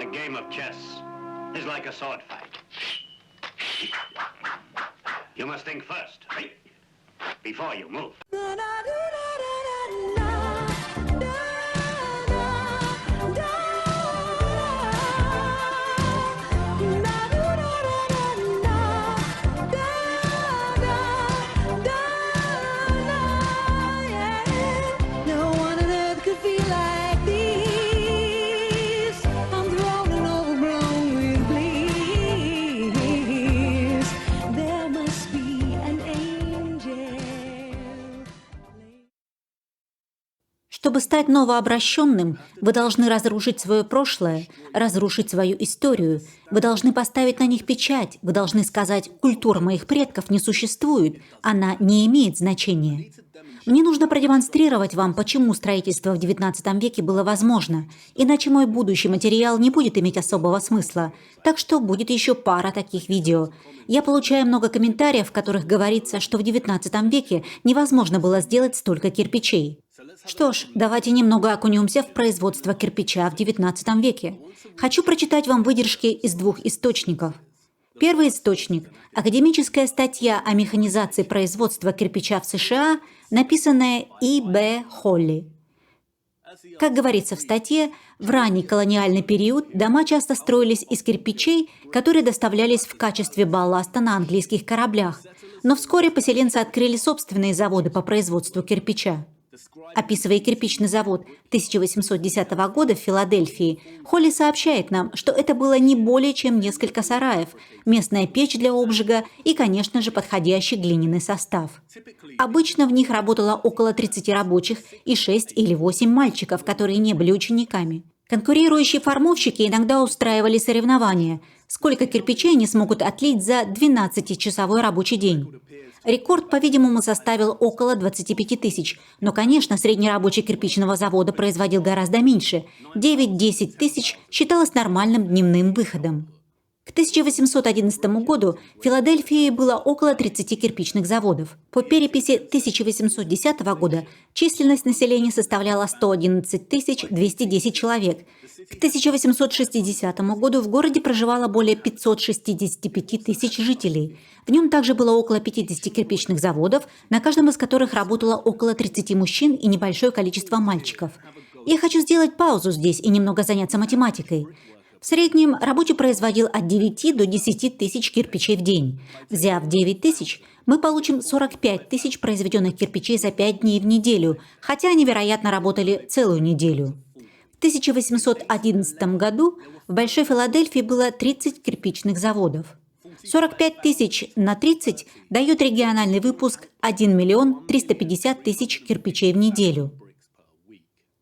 A game of chess is like a sword fight. You must think first, right? Before you move. Чтобы стать новообращенным, вы должны разрушить свое прошлое, разрушить свою историю. Вы должны поставить на них печать. Вы должны сказать: культура моих предков не существует, она не имеет значения. Мне нужно продемонстрировать вам, почему строительство в XIX веке было возможно, иначе мой будущий материал не будет иметь особого смысла. Так что будет еще пара таких видео. Я получаю много комментариев, в которых говорится, что в XIX веке невозможно было сделать столько кирпичей. Что ж, давайте немного окунемся в производство кирпича в XIX веке. Хочу прочитать вам выдержки из двух источников. Первый источник – академическая статья о механизации производства кирпича в США, написанная И. Б. Холли. Как говорится в статье, в ранний колониальный период дома часто строились из кирпичей, которые доставлялись в качестве балласта на английских кораблях, но вскоре поселенцы открыли собственные заводы по производству кирпича. Описывая кирпичный завод 1810 года в Филадельфии, Холли сообщает нам, что это было не более чем несколько сараев, местная печь для обжига и, конечно же, подходящий глиняный состав. Обычно в них работало около 30 рабочих и 6 или 8 мальчиков, которые не были учениками. Конкурирующие формовщики иногда устраивали соревнования, сколько кирпичей они смогут отлить за 12-часовой рабочий день. Рекорд, по-видимому, составил около 25 тысяч, но, конечно, средний рабочий кирпичного завода производил гораздо меньше. 9-10 тысяч считалось нормальным дневным выходом. К 1811 году в Филадельфии было около 30 кирпичных заводов. По переписи 1810 года численность населения составляла 111 210 человек. К 1860 году в городе проживало более 565 тысяч жителей. В нем также было около 50 кирпичных заводов, на каждом из которых работало около 30 мужчин и небольшое количество мальчиков. Я хочу сделать паузу здесь и немного заняться математикой. В среднем рабочий производил от 9 до 10 тысяч кирпичей в день. Взяв 9 тысяч, мы получим 45 тысяч произведенных кирпичей за 5 дней в неделю, хотя они, вероятно, работали целую неделю. В 1811 году в Большой Филадельфии было 30 кирпичных заводов. 45 тысяч на 30 дает региональный выпуск 1 миллион 350 тысяч кирпичей в неделю.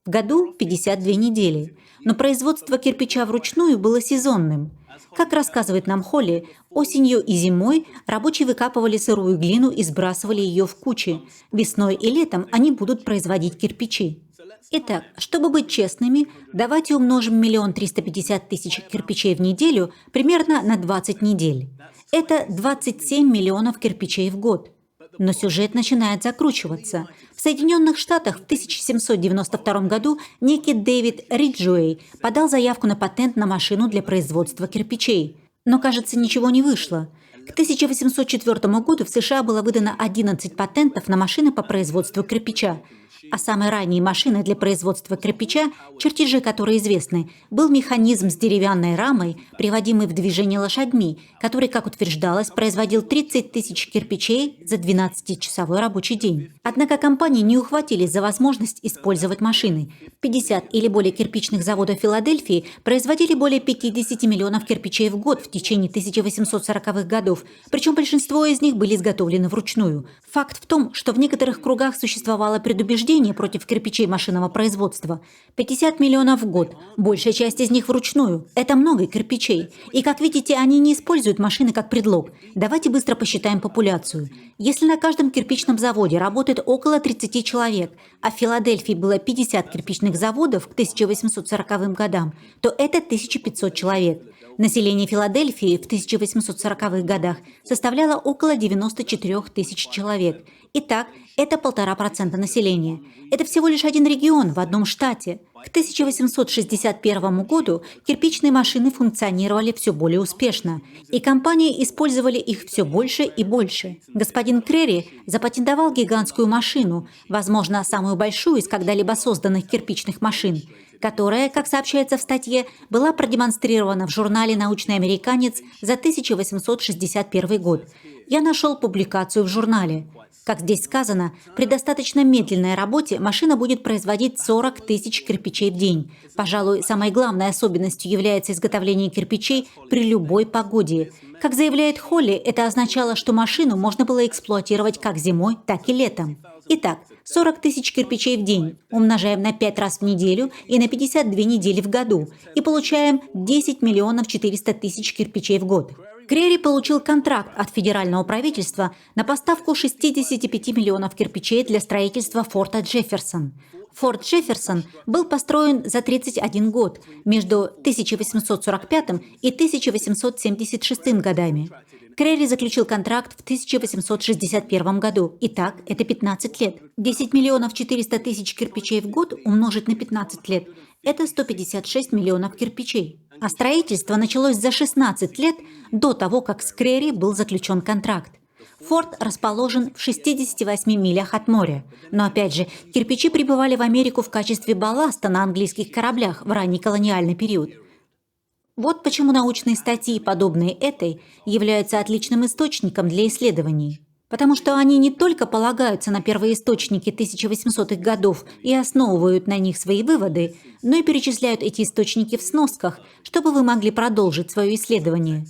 В году 52 недели. Но производство кирпича вручную было сезонным. Как рассказывает нам Холли, осенью и зимой рабочие выкапывали сырую глину и сбрасывали ее в кучи. Весной и летом они будут производить кирпичи. Итак, чтобы быть честными, давайте умножим 1 350 000 кирпичей в неделю примерно на 20 недель. Это 27 миллионов кирпичей в год. Но сюжет начинает закручиваться. В Соединенных Штатах в 1792 году некий Дэвид Риджуэй подал заявку на патент на машину для производства кирпичей. Но, кажется, ничего не вышло. К 1804 году в США было выдано 11 патентов на машины по производству кирпича. А самой ранней машиной для производства кирпича, чертежи которой известны, был механизм с деревянной рамой, приводимый в движение лошадьми, который, как утверждалось, производил 30 тысяч кирпичей за 12-часовой рабочий день. Однако компании не ухватились за возможность использовать машины. 50 или более кирпичных заводов Филадельфии производили более 50 миллионов кирпичей в год в течение 1840-х годов, причем большинство из них были изготовлены вручную. Факт в том, что в некоторых кругах существовало предубеждение против кирпичей машинного производства. 50 миллионов в год. Большая часть из них вручную. Это много кирпичей. И, как видите, они не используют машины как предлог. Давайте быстро посчитаем популяцию. Если на каждом кирпичном заводе работает около 30 человек, а в Филадельфии было 50 кирпичных заводов к 1840 годам, то это 1500 человек. Население Филадельфии в 1840-х годах составляло около 94 тысяч человек. Итак, это 1,5% населения. Это всего лишь один регион в одном штате. К 1861 году кирпичные машины функционировали все более успешно, и компании использовали их все больше и больше. Господин Крери запатентовал гигантскую машину, возможно, самую большую из когда-либо созданных кирпичных машин, которая, как сообщается в статье, была продемонстрирована в журнале «Научный американец» за 1861 год. Я нашел публикацию в журнале. Как здесь сказано, при достаточно медленной работе машина будет производить 40 тысяч кирпичей в день. Пожалуй, самой главной особенностью является изготовление кирпичей при любой погоде. Как заявляет Холли, это означало, что машину можно было эксплуатировать как зимой, так и летом. Итак, 40 тысяч кирпичей в день умножаем на 5 раз в неделю и на 52 недели в году и получаем 10 миллионов 400 тысяч кирпичей в год. Крери получил контракт от федерального правительства на поставку 65 миллионов кирпичей для строительства форта Джефферсон. Форт Джефферсон был построен за 31 год между 1845 и 1876 годами. Крери заключил контракт в 1861 году. Итак, это 15 лет. 10 миллионов 400 тысяч кирпичей в год умножить на 15 лет – это 156 миллионов кирпичей. А строительство началось за 16 лет до того, как с Крери был заключен контракт. Форт расположен в 68 милях от моря. Но опять же, кирпичи прибывали в Америку в качестве балласта на английских кораблях в ранний колониальный период. Вот почему научные статьи, подобные этой, являются отличным источником для исследований. Потому что они не только полагаются на первоисточники 1800-х годов и основывают на них свои выводы, но и перечисляют эти источники в сносках, чтобы вы могли продолжить свое исследование.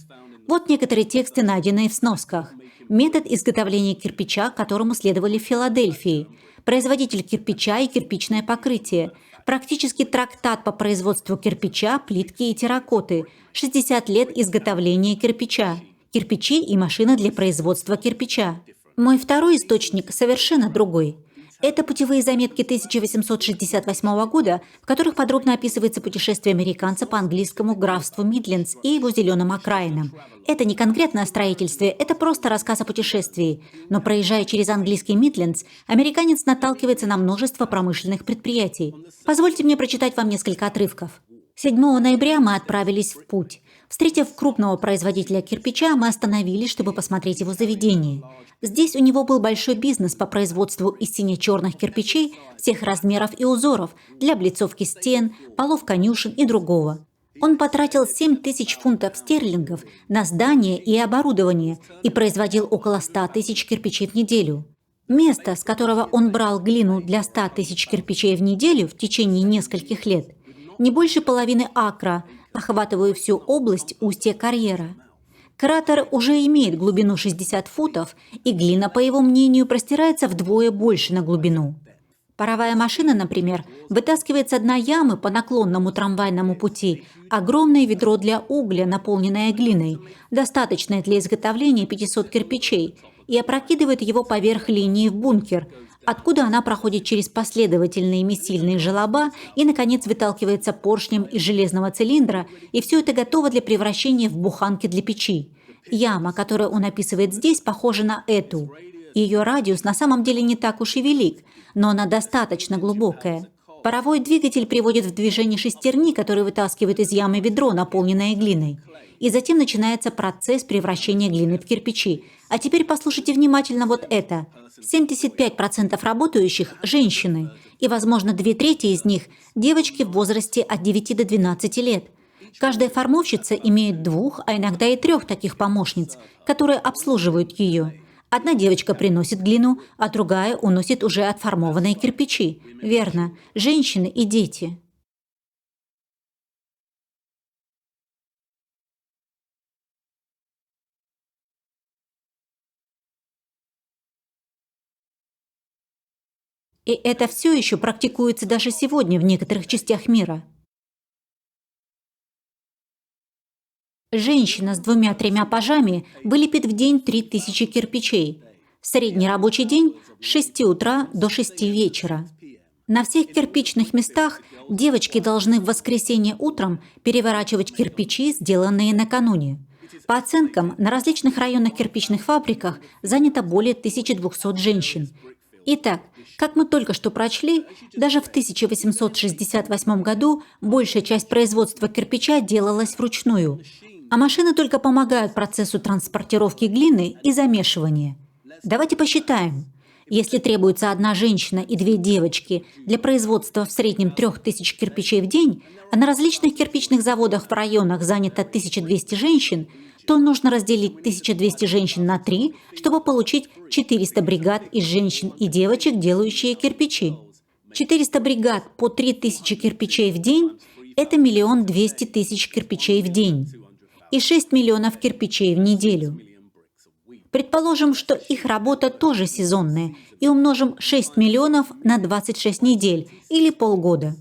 Вот некоторые тексты, найденные в сносках. Метод изготовления кирпича, которому следовали в Филадельфии. Производитель кирпича и кирпичное покрытие. Практический трактат по производству кирпича, плитки и терракоты. 60 лет изготовления кирпича. Кирпичи и машина для производства кирпича. Мой второй источник совершенно другой. Это путевые заметки 1868 года, в которых подробно описывается путешествие американца по английскому графству Мидлендс и его зеленым окраинам. Это не конкретное строительство, это просто рассказ о путешествии. Но проезжая через английский Мидлендс, американец наталкивается на множество промышленных предприятий. Позвольте мне прочитать вам несколько отрывков. 7 ноября мы отправились в путь. Встретив крупного производителя кирпича, мы остановились, чтобы посмотреть его заведение. Здесь у него был большой бизнес по производству из сине-черных кирпичей всех размеров и узоров для облицовки стен, полов конюшен и другого. Он потратил 7 тысяч фунтов стерлингов на здание и оборудование и производил около 100 тысяч кирпичей в неделю. Место, с которого он брал глину для 100 тысяч кирпичей в неделю в течение нескольких лет, не больше половины акра, охватывая всю область устья карьера. Кратер уже имеет глубину 60 футов, и глина, по его мнению, простирается вдвое больше на глубину. Паровая машина, например, вытаскивает с дна ямы по наклонному трамвайному пути огромное ведро для угля, наполненное глиной, достаточное для изготовления 500 кирпичей, и опрокидывает его поверх линии в бункер, откуда она проходит через последовательные месильные желоба и, наконец, выталкивается поршнем из железного цилиндра, и все это готово для превращения в буханки для печи. Яма, которую он описывает здесь, похожа на эту. Ее радиус на самом деле не так уж и велик, но она достаточно глубокая. Паровой двигатель приводит в движение шестерни, которые вытаскивают из ямы ведро, наполненное глиной. И затем начинается процесс превращения глины в кирпичи. А теперь послушайте внимательно вот это. 75% работающих – женщины, и, возможно, 2/3 из них – девочки в возрасте от 9 до 12 лет. Каждая формовщица имеет 2, а иногда и 3 таких помощниц, которые обслуживают ее. Одна девочка приносит глину, а другая уносит уже отформованные кирпичи. Верно, женщины и дети. И это все еще практикуется даже сегодня в некоторых частях мира. Женщина с 2-3 пажами вылепит в день 3000 кирпичей. Средний рабочий день с 6 утра до 6 вечера. На всех кирпичных местах девочки должны в воскресенье утром переворачивать кирпичи, сделанные накануне. По оценкам, на различных районных кирпичных фабриках занято более 1200 женщин. Итак, как мы только что прочли, даже в 1868 году большая часть производства кирпича делалась вручную, а машины только помогают процессу транспортировки глины и замешивания. Давайте посчитаем. Если требуется одна женщина и две девочки для производства в среднем 3000 кирпичей в день, а на различных кирпичных заводах в районах занято 1200 женщин, то нужно разделить 1200 женщин на 3, чтобы получить 400 бригад из женщин и девочек, делающие кирпичи. 400 бригад по 3000 кирпичей в день – это 1 200 000 кирпичей в день и 6 миллионов кирпичей в неделю. Предположим, что их работа тоже сезонная, и умножим 6 миллионов на 26 недель или полгода.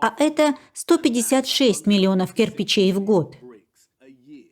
А это 156 миллионов кирпичей в год.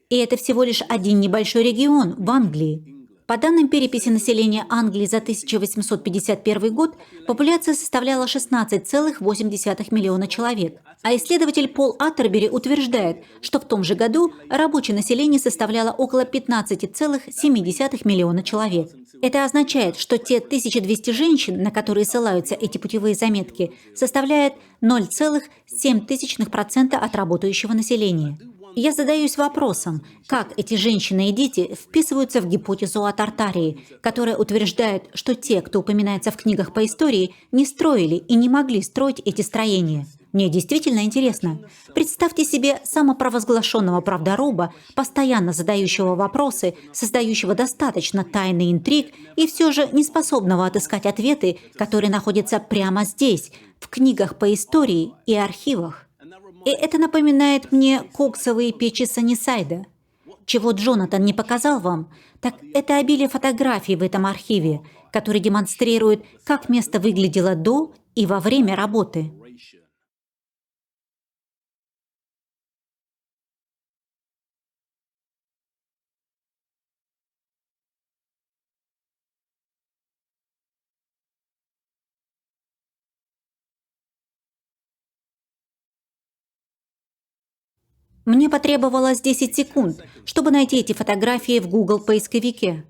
И это всего лишь один небольшой регион в Англии. По данным переписи населения Англии за 1851 год, популяция составляла 16,8 миллиона человек. А исследователь Пол Аттербери утверждает, что в том же году рабочее население составляло около 15,7 миллиона человек. Это означает, что те 1200 женщин, на которые ссылаются эти путевые заметки, составляют 0,7% от работающего населения. Я задаюсь вопросом, как эти женщины и дети вписываются в гипотезу о Тартарии, которая утверждает, что те, кто упоминается в книгах по истории, не строили и не могли строить эти строения. Мне действительно интересно. Представьте себе самопровозглашенного правдоруба, постоянно задающего вопросы, создающего достаточно тайный интриг и все же не способного отыскать ответы, которые находятся прямо здесь, в книгах по истории и архивах. И это напоминает мне коксовые печи Саннисайда. Чего Джонатан не показал вам, так это обилие фотографий в этом архиве, который демонстрирует, как место выглядело до и во время работы. Мне потребовалось 10 секунд, чтобы найти эти фотографии в Google поисковике.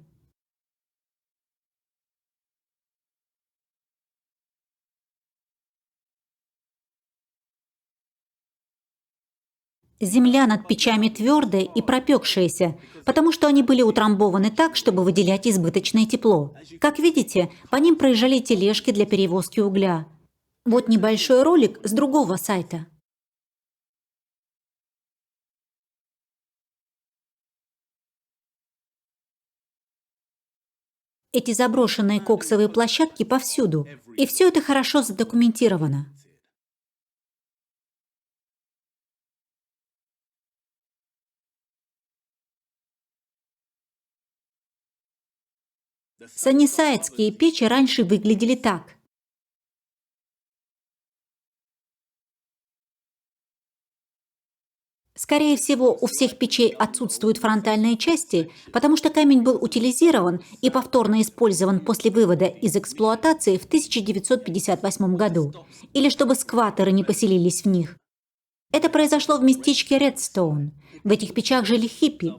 Земля над печами твердая и пропекшаяся, потому что они были утрамбованы так, чтобы выделять избыточное тепло. Как видите, по ним проезжали тележки для перевозки угля. Вот небольшой ролик с другого сайта. Эти заброшенные коксовые площадки повсюду, и все это хорошо задокументировано. Саннисайдские печи раньше выглядели так. Скорее всего, у всех печей отсутствуют фронтальные части, потому что камень был утилизирован и повторно использован после вывода из эксплуатации в 1958 году, или чтобы скваттеры не поселились в них. Это произошло в местечке Редстоун. В этих печах жили хиппи.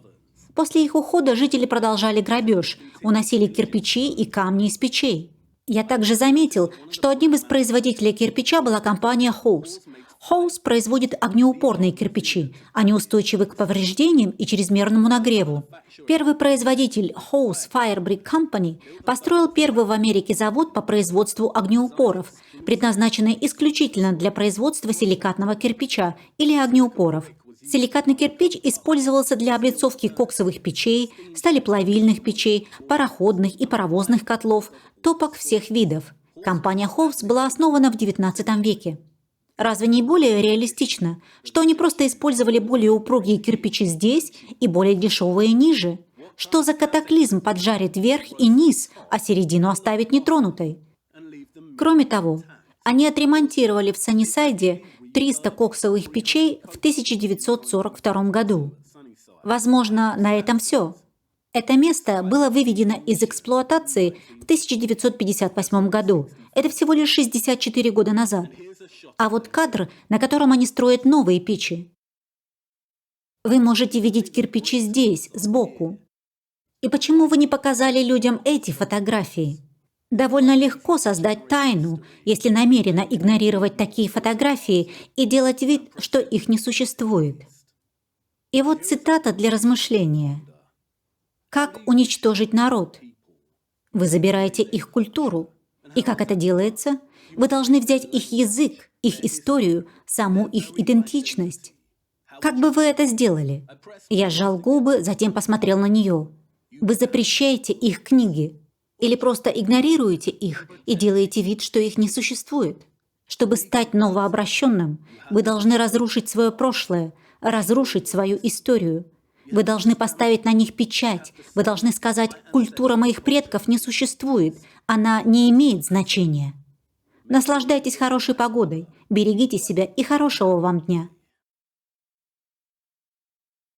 После их ухода жители продолжали грабеж, уносили кирпичи и камни из печей. Я также заметил, что одним из производителей кирпича была компания Хоус. Хоус производит огнеупорные кирпичи, они устойчивы к повреждениям и чрезмерному нагреву. Первый производитель House Fire Brick Company построил первый в Америке завод по производству огнеупоров, предназначенный исключительно для производства силикатного кирпича или огнеупоров. Силикатный кирпич использовался для облицовки коксовых печей, сталеплавильных печей, пароходных и паровозных котлов, топок всех видов. Компания Хоус была основана в XIX веке. Разве не более реалистично, что они просто использовали более упругие кирпичи здесь и более дешевые ниже? Что за катаклизм поджарить верх и низ, а середину оставить нетронутой? Кроме того, они отремонтировали в Саннисайде 300 коксовых печей в 1942 году. Возможно, на этом все. Это место было выведено из эксплуатации в 1958 году. Это всего лишь 64 года назад. А вот кадр, на котором они строят новые печи. Вы можете видеть кирпичи здесь, сбоку. И почему вы не показали людям эти фотографии? Довольно легко создать тайну, если намеренно игнорировать такие фотографии и делать вид, что их не существует. И вот цитата для размышления. Как уничтожить народ? Вы забираете их культуру. И как это делается? Вы должны взять их язык, их историю, саму их идентичность. Как бы вы это сделали? Я сжал губы, затем посмотрел на нее. Вы запрещаете их книги или просто игнорируете их и делаете вид, что их не существует? Чтобы стать новообращенным, вы должны разрушить свое прошлое, разрушить свою историю. Вы должны поставить на них печать. Вы должны сказать, культура моих предков не существует, она не имеет значения. Наслаждайтесь хорошей погодой, берегите себя и хорошего вам дня.